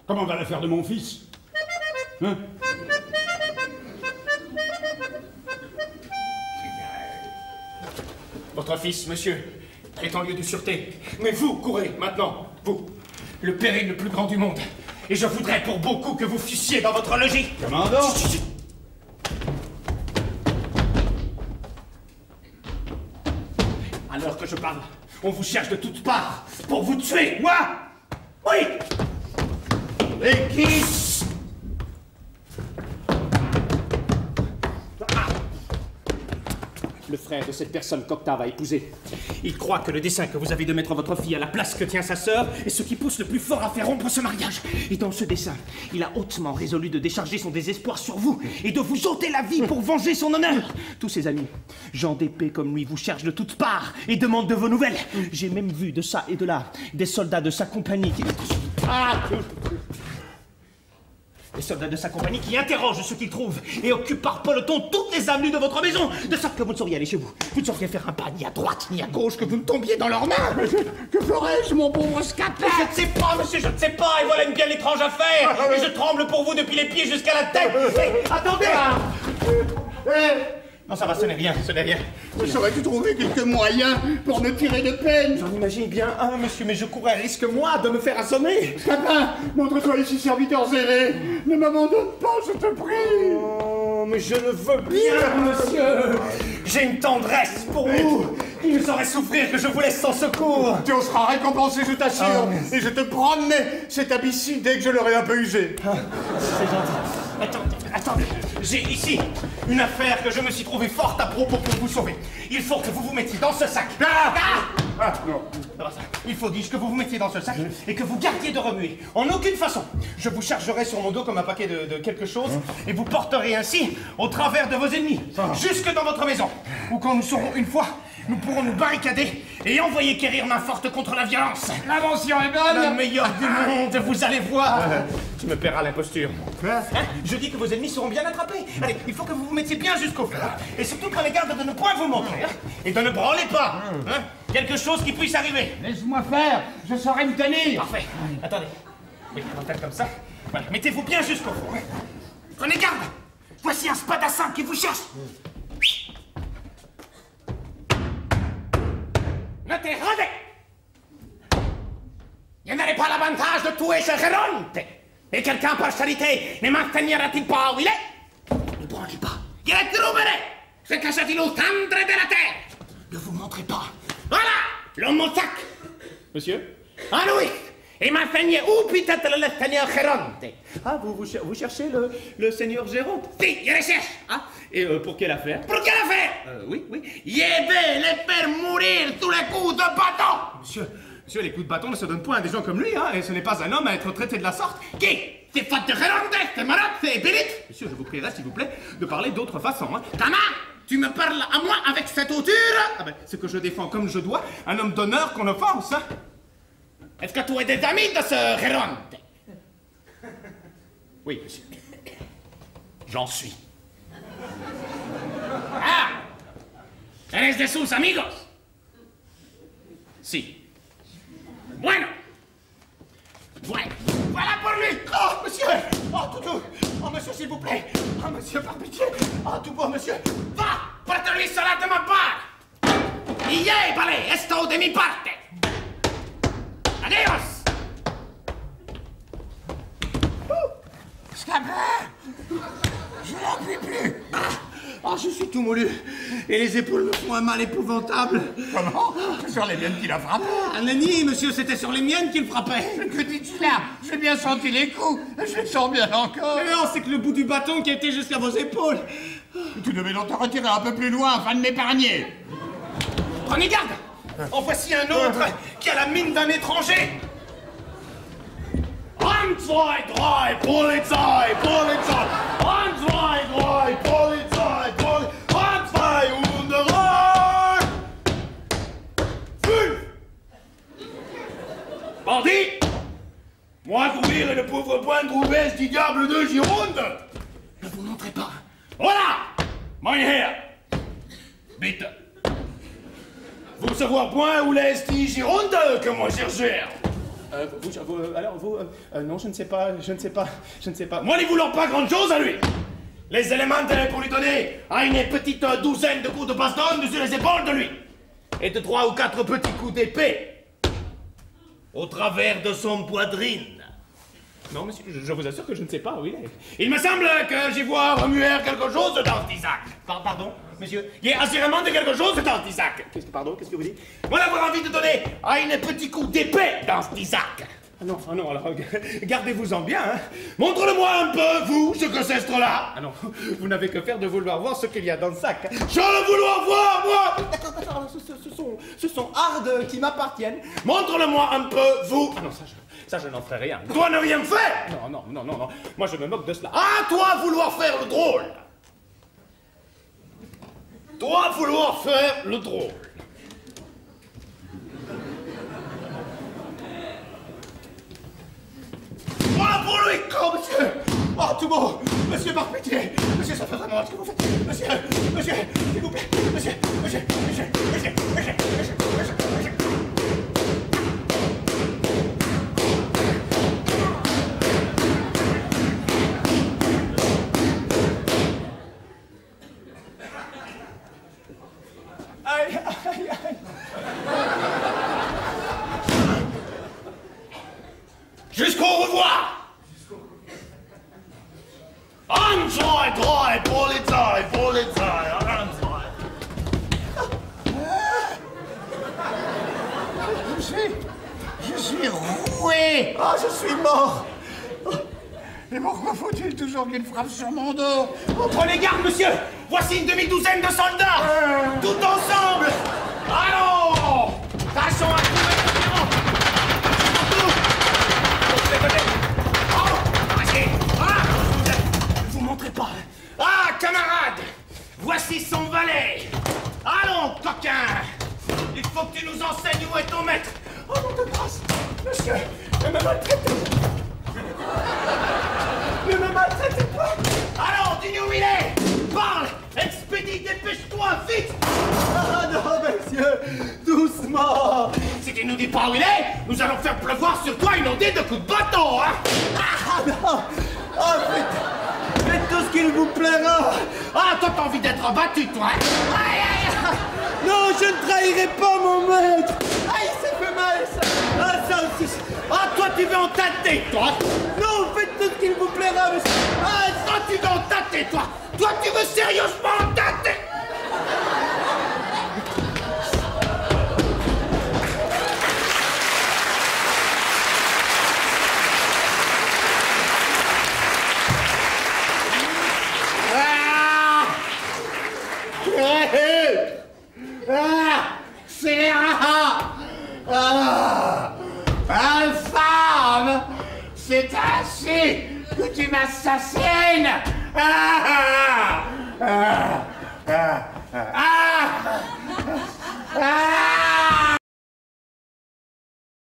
Comment va l'affaire de mon fils? Hein? Votre fils, monsieur, est en lieu de sûreté. Mais vous, courez, maintenant, vous, le péril le plus grand du monde. Et je voudrais pour beaucoup que vous fussiez dans votre logis. Commandant! À l'heure que je parle, on vous cherche de toutes parts pour vous tuer, moi! Oui! Et qui? Le frère de cette personne qu'Octave a épousée. Il croit que le dessein que vous avez de mettre votre fille à la place que tient sa sœur est ce qui pousse le plus fort à faire rompre ce mariage. Et dans ce dessein, il a hautement résolu de décharger son désespoir sur vous et de vous ôter la vie pour venger son honneur. Tous ses amis, gens d'épée comme lui, vous cherchent de toutes parts et demandent de vos nouvelles. J'ai même vu de ça et de là des soldats de sa compagnie qui... Les soldats de sa compagnie qui interrogent ce qu'ils trouvent et occupent par peloton toutes les avenues de votre maison, de sorte que vous ne sauriez aller chez vous. Vous ne sauriez faire un pas ni à droite ni à gauche, que vous ne tombiez dans leurs mains. Que ferais-je, mon pauvre Scapin? Je ne sais pas, monsieur, je ne sais pas, et voilà une bien étrange affaire. Et je tremble pour vous depuis les pieds jusqu'à la tête. Attendez! Non, ça va, ce n'est rien, ce n'est rien. Saurais-tu trouver quelques moyens pour me tirer de peine? J'en imagine bien un, monsieur, mais je cours un risque, moi, de me faire assommer. Scapin, montre-toi ici, serviteur zélé. Ne m'abandonne pas, je te prie. Oh, mais je le veux bien, monsieur. J'ai une tendresse pour vous. Il ne saurait souffrir que je vous laisse sans secours. Tu en seras récompensé, je t'assure. Et je te promets cet habit-ci dès que je l'aurai un peu usé. C'est gentil. Attendez. J'ai ici une affaire que je me suis trouvé forte à propos pour vous sauver. Il faut que vous vous mettiez dans ce sac. Non. Il faut, dis-je, que vous vous mettiez dans ce sac et que vous gardiez de remuer. En aucune façon. Je vous chargerai sur mon dos comme un paquet de quelque chose et vous porterez ainsi au travers de vos ennemis, jusque dans votre maison, où quand nous serons une fois, nous pourrons nous barricader et envoyer quérir main forte contre la violence. L'invention est bonne. La meilleure du monde, vous allez voir. Tu me paieras l'imposture. Quoi? Je dis que vos ennemis seront bien attrapés. Allez, il faut que vous vous mettiez bien jusqu'au fond. Et surtout prenez garde de ne point vous montrer. Et de ne branlez pas. Quelque chose qui puisse arriver. Laisse-moi faire, je saurai me tenir. Parfait. Attendez. Oui, on va faire comme ça. Voilà, mettez-vous bien jusqu'au fond. Prenez garde. Voici un spadassin qui vous cherche. Ne te rendez. Il n'avait pas l'avantage de tuer ce Géronte. Et quelqu'un, par charité, ne maintenira-t-il pas où il est? Ne branlez pas. Il est trouvé. Se cacha-t-il au centre de la terre? Ne vous montrez pas. Voilà, l'homme au sac. Monsieur? Ah oui. Et m'enseignez où peut-être le seigneur Géronte? Ah, vous cherchez le seigneur Géronte? Si, je le cherche. Ah, et pour quelle affaire? Pour quelle affaire? Oui. Je vais les faire mourir sous les coups de bâton. Monsieur, les coups de bâton ne se donnent point à des gens comme lui, hein, et ce n'est pas un homme à être traité de la sorte. Qui? C'est faute de Géronte, c'est malade, c'est épélite. Monsieur, je vous prierai, s'il vous plaît, de parler d'autre façon, hein. Comment? Tu me parles à moi avec cette hauteur? Ah ben, c'est que je défends comme je dois un homme d'honneur qu'on offense, hein. Est-ce que tu es des amis de ce Géronte? Oui, monsieur. J'en suis. Ah! ¿Eres de sus amigos? Si. Bueno. Voilà pour lui! Oh, monsieur! Oh, toutou! Oh, monsieur, s'il vous plaît! Oh, monsieur, par pitié! Oh, tout beau, monsieur! Va! Porte-lui cela de ma part! Y vale, esto de mi parte! Adios! Scapin! Je n'en puis plus! Oh, je suis tout moulu. Et les épaules me font un mal épouvantable. Comment? C'est sur les miennes qu'il a frappé. Un nenni, monsieur, c'était sur les miennes qu'il frappait. Que dis-tu là? J'ai bien senti les coups. Je le sens bien encore. Mais non, c'est que le bout du bâton qui était jusqu'à vos épaules. Tu devais donc te retirer un peu plus loin afin de m'épargner. Prenez garde! En voici un autre qui a la mine d'un étranger. 1, 2, 3, Polizei, Polizei! 1, 2, 3, Polizei, Polizei! 1, 2, 3! Fünf! Bandit! Moi courir et le pauvre point Droubès du diable de Gironde! Ne vous montrez pas! Voilà! Mein Herr! Bitte! Vous savoir point où l'est die Gironde que moi chercher? Non, je ne sais pas. Moi, n'y voulant pas grand-chose à lui. Les élémentaires pour lui donner à une petite douzaine de coups de baston sur les épaules de lui. Et de 3 ou 4 petits coups d'épée au travers de son poitrine. Non, monsieur, je vous assure que je ne sais pas où il est. Il me semble que j'y vois remuer quelque chose dans Isaac. Pardon, monsieur? Il y a assurément de quelque chose dans Isaac. Qu'est-ce que vous dites? Voilà avoir envie de donner à un petit coup d'épée dans Isaac. Ah non, alors gardez-vous-en bien. Hein. Montre-le-moi un peu, vous, ce que c'est ce là. Ah non, vous n'avez que faire de vouloir voir ce qu'il y a dans le sac. Je veux vouloir voir, moi. D'accord, ce sont hardes qui m'appartiennent. Montre-le-moi un peu, vous. Ah non, ça je n'en ferai rien. Toi ne rien faire. Non. Moi, je me moque de cela. Ah, toi vouloir faire le drôle. Voilà pour lui! Oh, monsieur! Oh, tout beau! Monsieur, par pitié! Monsieur, ça fait vraiment ce que vous faites! Monsieur, s'il vous plaît! Monsieur! Aïe! Jusqu'au revoir! Anzei, Polizei! Je suis roué. Ah, je suis mort! Et pourquoi faut-il toujours qu'il frappe sur mon dos? Prenez garde, monsieur! Voici une demi-douzaine de soldats! Tout ensemble! Allons! Tâchons à trouver le tyran! Ne vous montrez pas! Ah, camarade! Voici son valet! Allons, coquin! Il faut que tu nous enseignes où est ton maître! Oh, mon de grâce! Monsieur, ne me maltraitez pas! Ne me maltraitez pas! Allons, dis-nous où il est! Parle! Expédie, dépêche-toi, vite! Ah non, monsieur! Doucement! Si tu nous dis pas où il est, nous allons faire pleuvoir sur toi une ondée de coups de bâton, hein! Ah non! Ah, faites tout ce qu'il vous plaira! Ah, toi, t'as envie d'être battu, toi! Aïe, aïe! Non, je ne trahirai pas mon maître! Aïe, ça fait mal, ça! Ah, ça aussi! Ah, toi, tu veux en tâter, toi! Non, faites tout ce qu'il vous plaira, monsieur! Ah, toi, tu veux en tâter, toi! Toi, tu veux sérieusement en tâter! C'est infâme! C'est ainsi que tu m'assassines!